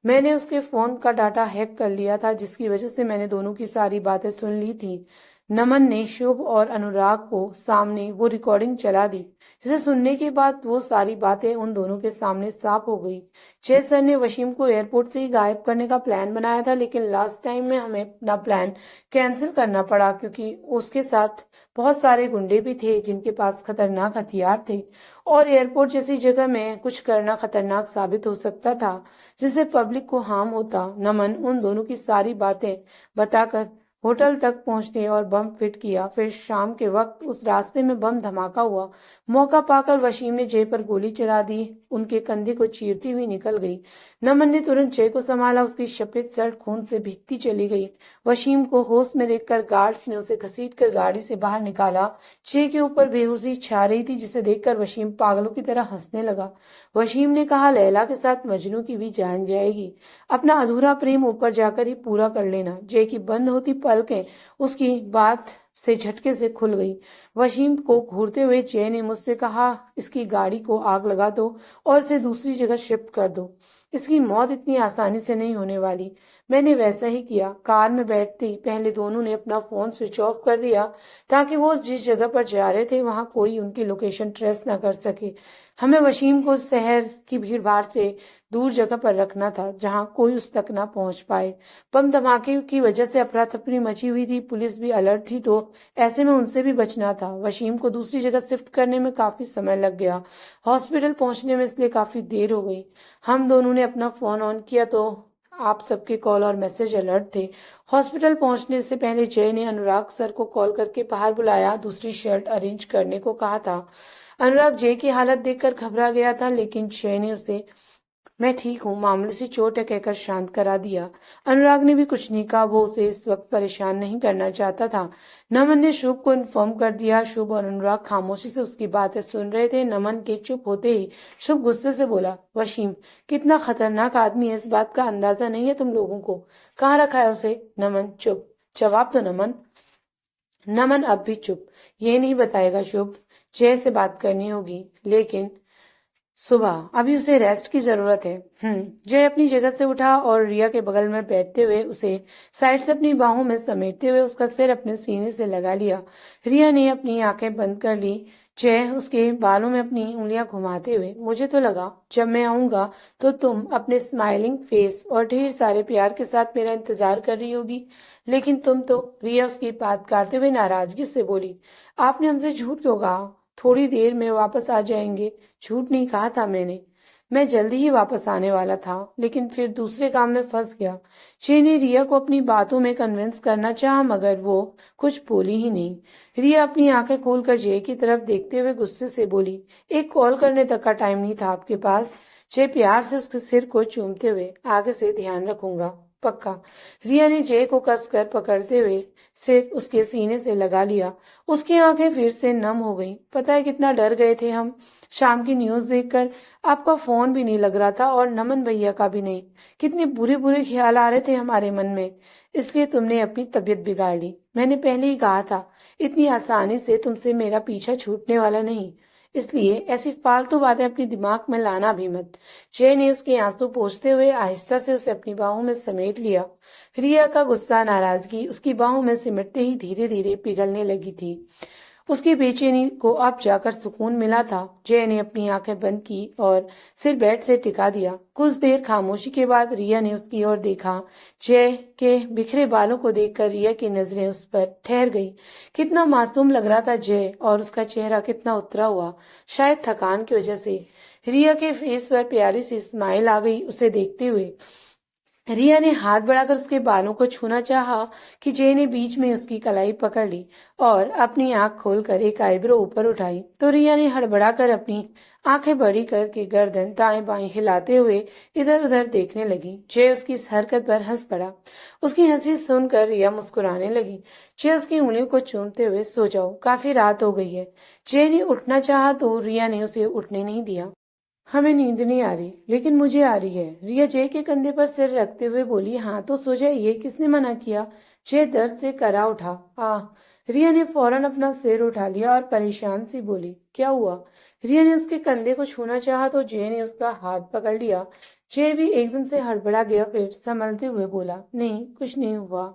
मैंने उसके फोन का डाटा हैक कर लिया था, जिसकी वजह से मैंने दोनों की सारी बातें सुन ली थी। नमन ने शुभ और अनुराग को सामने वो रिकॉर्डिंग चला दी, जिसे सुनने के बाद वो सारी बातें उन दोनों के सामने साफ हो गई। जय सर ने वसीम को एयरपोर्ट से ही गायब करने का प्लान बनाया था, लेकिन लास्ट टाइम में हमें अपना प्लान कैंसिल करना पड़ा क्योंकि उसके साथ बहुत सारे गुंडे भी थे जिनके पास खतरनाक हथियार थे, और एयरपोर्ट जैसी जगह में कुछ करना खतरनाक साबित हो सकता था, जिससे पब्लिक को हार्म होता। नमन उन दोनों की सारी बातें बताकर होटल तक पहुंचने और बम फिट किया। फिर शाम के वक्त उस रास्ते में बम धमाका हुआ। मौका पाकर वसीम ने जय पर गोली चला दी, उनके कंधे को चीरती हुई निकल गई। नमन ने तुरंत जय को संभाला, उसकी सफेद शर्ट खून से भीगती चली गई। वसीम को होश में देखकर गार्ड्स ने उसे घसीटकर गाड़ी से बाहर निकाला। जय के ऊपर बेहोशी छा रही थी, जिसे देखकर वसीम पागलों की तरह हंसने लगा। वसीम ने कहा, लैला के साथ मजनू की भी जान जाएगी, अपना अधूरा प्रेम ऊपर जाकर ही पूरा कर लेना। जय की बंद होती पलकें उसकी बात से झटके से खुल गई। वसीम को घूरते हुए जय ने मुझसे कहा, इसकी गाड़ी को आग लगा दो और इसे दूसरी जगह शिफ्ट कर दो, इसकी मौत इतनी आसानी से नहीं होने वाली। मैंने वैसा ही किया। कार में बैठते ही पहले दोनों ने अपना फोन स्विच ऑफ कर दिया, ताकि वो जिस जगह पर जा रहे थे वहां कोई उनकी लोकेशन ट्रेस न कर सके। हमें वसीम को शहर की भीड़ भाड़ से दूर जगह पर रखना था, जहां कोई उस तक ना पहुंच पाए। बम धमाके की वजह से अफरा तफरी मची हुई थी, पुलिस भी अलर्ट थी, तो ऐसे में उनसे भी बचना था। वसीम को दूसरी जगह शिफ्ट करने में काफी समय लग गया। हॉस्पिटल पहुंचने में इसलिए काफी देर हो गई। हम दोनों ने अपना फोन ऑन किया तो आप सबके कॉल और मैसेज अलर्ट थे। हॉस्पिटल पहुंचने से पहले जय ने अनुराग सर को कॉल करके बाहर बुलाया, दूसरी शर्ट अरेंज करने को कहा था। अनुराग जय की हालत देखकर घबरा गया था, लेकिन जय ने उसे मैं ठीक हूँ, मामूली सी चोट है कहकर शांत करा दिया। अनुराग ने भी कुछ नहीं कहा, वो उसे इस वक्त परेशान नहीं करना चाहता था। नमन ने शुभ को इन्फॉर्म कर दिया। शुभ और अनुराग खामोशी से उसकी बातें सुन रहे थे। नमन के चुप होते ही शुभ गुस्से से बोला, वसीम कितना खतरनाक आदमी है, इस बात का अंदाजा नहीं है तुम लोगों को? कहाँ रखा है उसे? नमन चुप। जवाब दो नमन। नमन अब भी चुप। ये नहीं बताएगा शुभ, जय से बात करनी होगी, लेकिन सुबह अभी उसे रेस्ट की जरूरत है। जय अपनी जगह से उठा और रिया के बगल में बैठते हुए उसे साइड से अपनी बाहों में समेटते हुए उसका सिर अपने सीने से लगा लिया। रिया ने अपनी आंखें बंद कर ली। जय उसके बालों में अपनी उंगलियां घुमाते हुए, मुझे तो लगा जब मैं आऊंगा तो तुम अपने स्माइलिंग फेस और ढेर सारे प्यार के साथ मेरा इंतजार कर रही होगी, लेकिन तुम तो। रिया उसकी बात काटते हुए नाराजगी से बोली, आपने हमसे झूठ क्यों कहा? थोड़ी देर में वापस आ जाएंगे। झूठ नहीं कहा था मैंने, मैं जल्दी ही वापस आने वाला था, लेकिन फिर दूसरे काम में फंस गया। चे ने रिया को अपनी बातों में कन्विंस करना चाहा, मगर वो कुछ बोली ही नहीं। रिया अपनी आंखें खोलकर जय की तरफ देखते हुए गुस्से से बोली, एक कॉल करने तक का टाइम नहीं था आपके पास? जय प्यार से उसके सिर को चूमते हुए, आगे से ध्यान रखूंगा, पक्का। रिया ने जय को कसकर पकड़ते हुए सिर उसके सीने से लगा लिया। उसकी आंखें फिर से नम हो गईं। पता है कितना डर गए थे हम शाम की न्यूज देखकर। आपका फोन भी नहीं लग रहा था और नमन भैया का भी नहीं। कितने बुरे बुरे ख्याल आ रहे थे हमारे मन में, इसलिए तुमने अपनी तबीयत बिगाड़ ली। मैंने पहले ही कहा था, इतनी आसानी से तुमसे मेरा पीछा छूटने वाला नहीं, इसलिए ऐसी फालतू बातें अपने दिमाग में लाना भी मत। जय ने उसके आंसू पोंछते हुए आहिस्ता से उसे अपनी बाहों में समेट लिया। रिया का गुस्सा नाराजगी उसकी बाहों में सिमटते ही धीरे धीरे पिघलने लगी थी। उसकी बेचैनी को अब जाकर सुकून मिला था। जय ने अपनी आंखें बंद की और सिर बेड से टिका दिया। कुछ देर खामोशी के बाद रिया ने उसकी ओर देखा। जय के बिखरे बालों को देखकर रिया की नजरें उस पर ठहर गई। कितना मासूम लग रहा था जय, और उसका चेहरा कितना उतरा हुआ, शायद थकान की वजह से। रिया के फेस पर प्यारी सी स्माइल आ गई उसे देखते हुए। रिया ने हाथ बढ़ाकर उसके बालों को छूना चाहा कि जय ने बीच में उसकी कलाई पकड़ ली और अपनी आंख खोलकर एक आईब्रो ऊपर उठाई, तो रिया ने हड़बड़ाकर अपनी आंखें बड़ी करके गर्दन दाएं बाएं हिलाते हुए इधर उधर देखने लगी। जय उसकी इस हरकत पर हंस पड़ा। उसकी हंसी सुनकर रिया मुस्कुराने लगी। जय उसकी उंगलियों को चूमते हुए, सो जाओ, काफी रात हो गई है। जय ने उठना चाहा तो रिया ने उसे उठने नहीं दिया। हमें नींद नहीं आ रही, लेकिन मुझे आ रही है। रिया जय के कंधे पर सिर रखते हुए बोली, हाँ तो सो जाइए, किसने मना किया? जय दर्द से करा उठा। रिया ने फौरन अपना सिर उठा लिया और परेशान सी बोली, क्या हुआ? रिया ने उसके कंधे को छूना चाहा तो जय ने उसका हाथ पकड़ लिया। जय भी एकदम से हड़बड़ा गया, फिर संभलते हुए बोला, नहीं कुछ नहीं हुआ।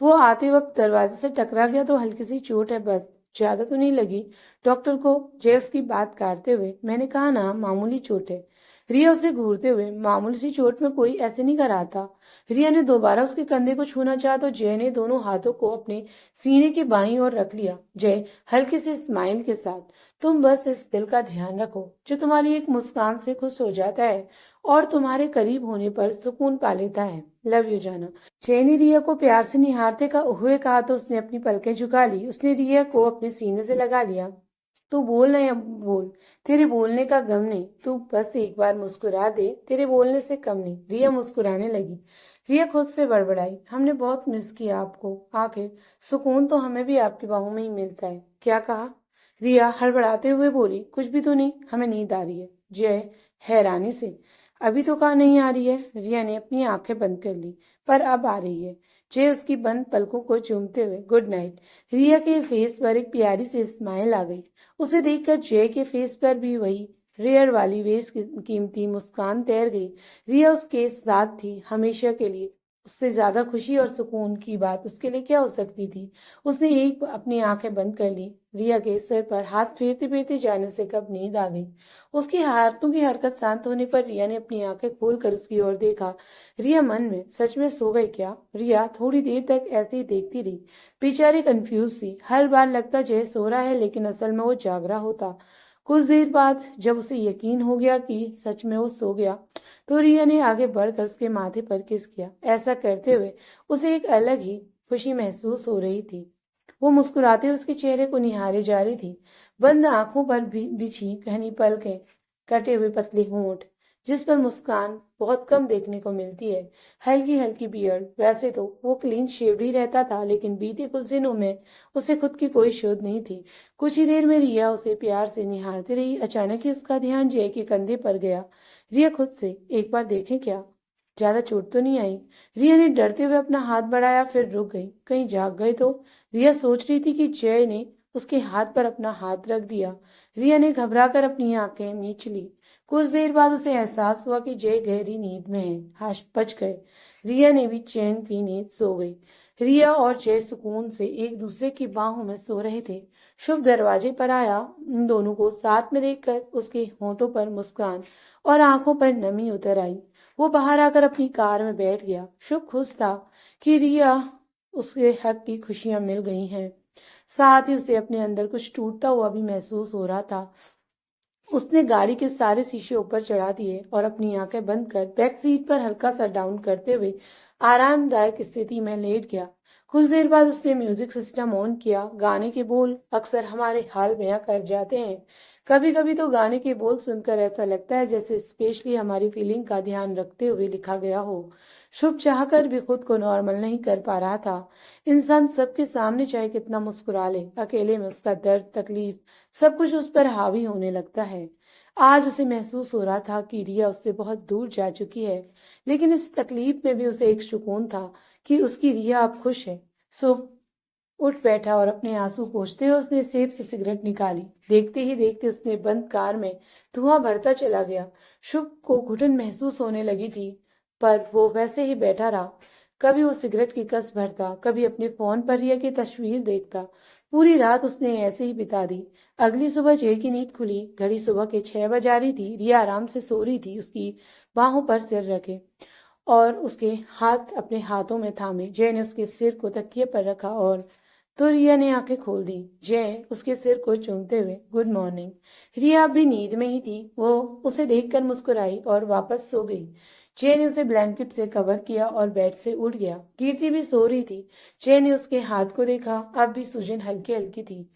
वो आते वक्त दरवाजे से टकरा गया तो हल्की सी चोट है बस, ज्यादा तो नहीं लगी। डॉक्टर को, जय उसकी बात काटते हुए, मैंने कहा ना मामूली चोट है। रिया उसे घूरते हुए, मामूली सी चोट में कोई ऐसे नहीं कराता। रिया ने दोबारा उसके कंधे को छूना चाहा तो जय ने दोनों हाथों को अपने सीने के बाईं ओर रख लिया। जय हल्के से स्माइल के साथ, तुम बस इस दिल का ध्यान रखो जो तुम्हारी एक मुस्कान से खुश हो जाता है और तुम्हारे करीब होने पर सुकून पा लेता है। लव यू जाना। जय ने रिया को प्यार से निहारते हुए कहा तो उसने अपनी पलकें झुका ली। उसने रिया को अपने सीने से लगा लिया। तू बोल ना, या बोल, तेरे बोलने का गम नहीं, तू बस एक बार मुस्कुरा दे, तेरे बोलने से कम नहीं। रिया मुस्कुराने लगी। रिया खुद से बड़बड़ाई, हमने बहुत मिस किया आपको, आखिर सुकून तो हमें भी आपकी बाहों में ही मिलता है। क्या कहा? रिया हड़बड़ाते हुए बोली, कुछ भी तो नहीं, हमें नींद आ रही है। जय हैरानी से, अभी तो कहा नहीं आ रही है। रिया ने अपनी आंखें बंद कर ली, पर अब आ रही है। जय उसकी बंद पलकों को चूमते हुए, गुड नाइट। रिया के फेस पर एक प्यारी सी स्माइल आ गई। उसे देखकर जय के फेस पर भी वही रेयर वाली वेस कीमती मुस्कान तैर गई। रिया उसके साथ थी हमेशा के लिए। उससे ज्यादा खुशी और सुकून की बात उसके लिए क्या हो सकती थी? उसने एक अपनी आंखें बंद कर ली। रिया के सिर पर हाथ फेरते फेरते जाने से कब नींद आ गई। उसकी हाथों की हरकत शांत होने पर रिया ने अपनी आंखें खोलकर उसकी ओर देखा। रिया मन में, सच में सो गई क्या? रिया थोड़ी देर तक ऐसे ही देखती रही। बेचारी कंफ्यूज थी। हर बार लगता जय सो रहा है लेकिन असल में वो जाग रहा होता। कुछ देर बाद जब उसे यकीन हो गया कि सच में वो सो गया तो रिया ने आगे बढ़कर उसके माथे पर किस किया। ऐसा करते हुए उसे एक अलग ही खुशी महसूस हो रही थी। वो मुस्कुराते हुए उसके चेहरे को निहारे जा रही थी। बंद आंखों पर बिछी घनी पलकें, कटे हुए पतले होंठ, जिस पर मुस्कान बहुत कम देखने को मिलती है, हल्की हल्की बियर्ड। वैसे तो वो क्लीन शेव्ड ही रहता था लेकिन बीते कुछ दिनों में उसे खुद की कोई शोध नहीं थी। कुछ ही देर में रिया उसे प्यार से निहारती रही। अचानक ही उसका ध्यान जय के कंधे पर गया। रिया खुद से, एक बार देखें क्या, ज्यादा चोट तो नहीं आई? रिया ने डरते हुए अपना हाथ बढ़ाया, फिर रुक गई, कहीं जाग गए तो। रिया सोच रही थी कि जय ने उसके हाथ पर अपना हाथ रख दिया। रिया ने घबराकर अपनी आंखें मीच ली। कुछ देर बाद उसे एहसास हुआ कि जय गहरी नींद में है। हाश बच गए। रिया ने भी चैन की नींद सो गई। रिया और जय सुकून से एक दूसरे की बाहों में सो रहे थे। शुभ दरवाजे पर आया। उन दोनों को साथ में देखकर उसके होठों पर मुस्कान और आंखों पर नमी उतर आई। वो बाहर आकर अपनी कार में बैठ गया। शुभ खुश था कि रिया उसके हक की खुशियां मिल गई हैं। साथ ही उसे अपने अंदर कुछ टूटता हुआ भी महसूस हो रहा था। उसने गाड़ी के सारे शीशे ऊपर चढ़ा दिए और अपनी आंखें बंद कर बैक सीट पर हल्का सा डाउन करते हुए आरामदायक स्थिति में लेट गया। कुछ देर बाद उसने म्यूजिक सिस्टम ऑन किया। गाने के बोल अक्सर हमारे हाल बयां कर जाते हैं। कभी कभी तो गाने के बोल सुनकर ऐसा लगता है जैसे स्पेशली हमारी फीलिंग का ध्यान रखते हुए लिखा गया हो। शुभ चाहकर भी खुद को नॉर्मल नहीं कर पा रहा था। इंसान सबके सामने चाहे कितना मुस्कुरा ले, अकेले में उसका दर्द, तकलीफ, सब कुछ उस पर हावी होने लगता है। आज उसे महसूस हो रहा था कि रिया उससे बहुत दूर जा चुकी है, लेकिन इस तकलीफ में भी उसे एक सुकून था कि उसकी रिया अब खुश है। सो उठ बैठा और अपने आंसू पोंछते हुए उसने सेब से सिगरेट निकाली। देखते ही देखते उसने बंद कार में धुआं भरता चला गया। शुभ को घुटन महसूस होने लगी थी, पर वो वैसे ही बैठा रहा। कभी वो सिगरेट की कस भरता, कभी अपने फोन पर रिया की तस्वीर देखता। पूरी रात उसने ऐसे ही बिता दी। अगली सुबह जय की नींद खुली। घड़ी सुबह के 6 बजा रही थी। रिया आराम से सो रही थी, उसकी बाहों पर सिर रखे और उसके हाथ अपने हाथों में थामे। जय ने उसके सिर को तकिए पर रखा और तो रिया ने आंखें खोल दी। जय उसके सिर को चूमते हुए, गुड मॉर्निंग। रिया अब भी नींद में ही थी। वो उसे देखकर मुस्कुराई और वापस सो गई। जय ने उसे ब्लैंकेट से कवर किया और बेड से उठ गया। कीर्ति भी सो रही थी। जय ने उसके हाथ को देखा, अब भी सूजन हल्की हल्की थी।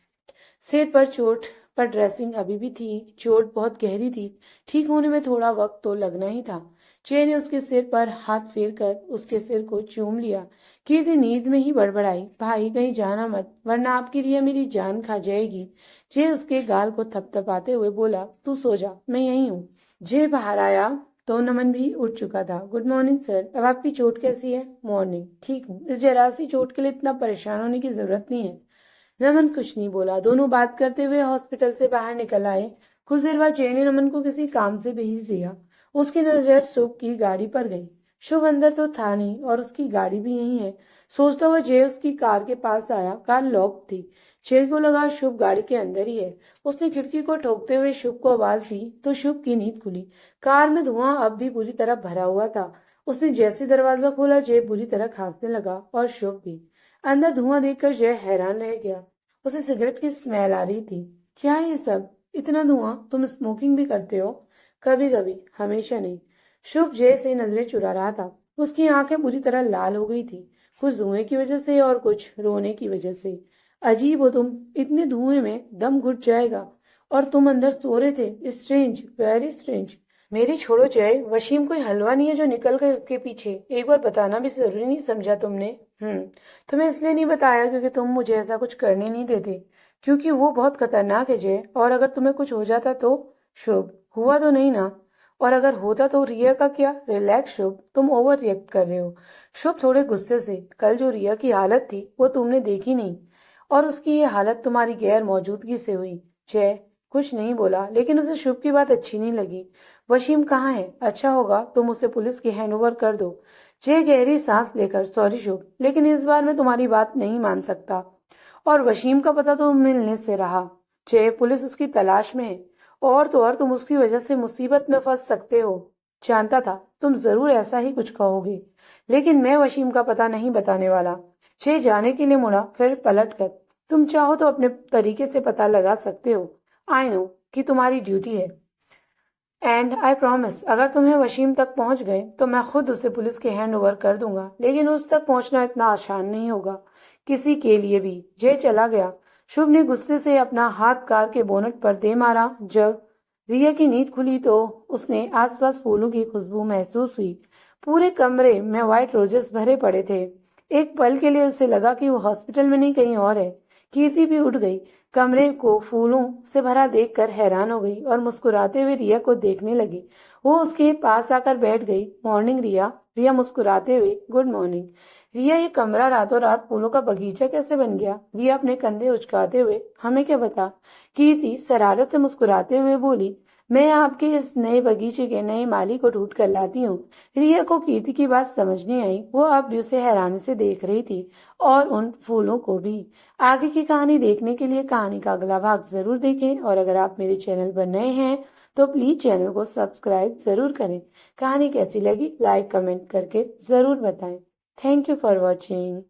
सिर पर चोट, पर ड्रेसिंग अभी भी थी। चोट बहुत गहरी थी, ठीक होने में थोड़ा वक्त तो लगना ही था। जय ने उसके सिर पर हाथ फेर कर उसके सिर को चूम लिया। कीर्ति नींद में ही बड़बड़ाई, भाई कहीं जाना मत, वरना आपकी रिया मेरी जान खा जाएगी। जय उसके गाल को थपथपाते हुए बोला, तू सो जा, मैं यहीं हूँ। जय बाहर आया तो नमन भी उठ चुका था। गुड मॉर्निंग सर, अब आपकी चोट कैसी है? मॉर्निंग, ठीक हूँ। इस जरा सी चोट के लिए इतना परेशान होने की जरूरत नहीं है। नमन कुछ नहीं बोला। दोनों बात करते हुए हॉस्पिटल से बाहर निकल आए। कुछ देर बाद जय ने नमन को किसी काम से भेज दिया। उसकी नजर शुभ की गाड़ी पर गई। शुभ अंदर तो था नहीं और उसकी गाड़ी भी यहीं है। सोचता हुआ जय उसकी कार के पास आया। कार लॉक थी। जय को लगा शुभ गाड़ी के अंदर ही है। उसने खिड़की को ठोकते हुए शुभ को आवाज दी तो शुभ की नींद खुली। कार में धुआं अब भी पूरी तरह भरा हुआ था। उसने जैसे दरवाजा खोला जय बुरी तरह खांसने लगा और शुभ भी। अंदर धुआं देखकर जय हैरान रह गया। उसे सिगरेट की स्मेल आ रही थी। क्या है ये सब? इतना धुआं? तुम स्मोकिंग भी करते हो? कभी कभी, हमेशा नहीं। शुभ जय से नजरें चुरा रहा था। उसकी आंखें बुरी तरह लाल हो गई थी, कुछ धुएं की वजह से और कुछ रोने की वजह से। अजीब हो तुम, इतने धुएं में दम घुट जाएगा और तुम अंदर सो रहे थे। Strange, very strange. मेरी छोड़ो जय, वशीम कोई हलवा नहीं है जो निकल कर के पीछे। एक बार बताना भी जरूरी नहीं समझा तुमने? तुम्हें इसलिए नहीं बताया क्योंकि तुम मुझे ऐसा कुछ करने नहीं देते, क्योंकि वो बहुत खतरनाक है जय। और अगर तुम्हें कुछ हो जाता तो? शुभ, हुआ तो नहीं ना? और अगर होता तो रिया का क्या? रिलैक्स शुभ, तुम ओवर रिएक्ट कर रहे हो। शुभ थोड़े गुस्से से, कल जो रिया की हालत थी वो तुमने देखी नहीं, और उसकी ये हालत तुम्हारी गैर मौजूदगी से हुई। जय कुछ नहीं बोला, लेकिन उसे शुभ की बात अच्छी नहीं लगी। वशीम कहाँ है? अच्छा होगा तुम उसे पुलिस के हैंडओवर कर दो। जय गहरी सांस लेकर, सॉरी शुभ, लेकिन इस बार मैं तुम्हारी बात नहीं मान सकता। और वशीम का पता तो मिलने से रहा। जय, पुलिस उसकी तलाश में है, और तो और तुम उसकी वजह से मुसीबत में फंस सकते हो। जानता था तुम जरूर ऐसा ही कुछ कहोगे, लेकिन मैं वशीम का पता नहीं बताने वाला। जय जाने के लिए मुड़ा, फिर पलट कर, तुम चाहो तो अपने तरीके से पता लगा सकते हो। आई नो कि तुम्हारी ड्यूटी है, एंड आई प्रॉमिस अगर तुम्हें वशीम तक पहुंच गए तो मैं खुद उसे पुलिस के हैंड ओवर कर दूंगा। लेकिन उस तक पहुंचना इतना आसान नहीं होगा किसी के लिए भी। जय चला गया। शुभ ने गुस्से से अपना हाथ कार के बोनट पर दे मारा। जब रिया की नींद खुली तो उसने आसपास फूलों की खुशबू महसूस हुई। पूरे कमरे में व्हाइट रोजेस भरे पड़े थे। एक पल के लिए उसे लगा कि वो हॉस्पिटल में नहीं कहीं और है। कीर्ति भी उठ गई। कमरे को फूलों से भरा देखकर हैरान हो गई और मुस्कुराते हुए रिया को देखने लगी। वो उसके पास आकर बैठ गई। मॉर्निंग रिया। रिया मुस्कुराते हुए, गुड मॉर्निंग। रिया, ये कमरा रातों रात फूलों का बगीचा कैसे बन गया? रिया अपने कंधे उचकाते हुए, हमें क्या बता। कीर्ति शरारत से मुस्कुराते हुए बोली, मैं आपके इस नए बगीचे के नए माली को ढूंढ कर लाती हूँ। रिया को कीर्ति की बात समझ नहीं आई। वो अब भी उसे हैरानी से देख रही थी, और उन फूलों को भी। आगे की कहानी देखने के लिए कहानी का अगला भाग जरूर देखें, और अगर आप मेरे चैनल पर नए हैं तो प्लीज चैनल को सब्सक्राइब जरूर करें। कहानी कैसी लगी लाइक कमेंट करके जरूर बताएं। Thank you for watching.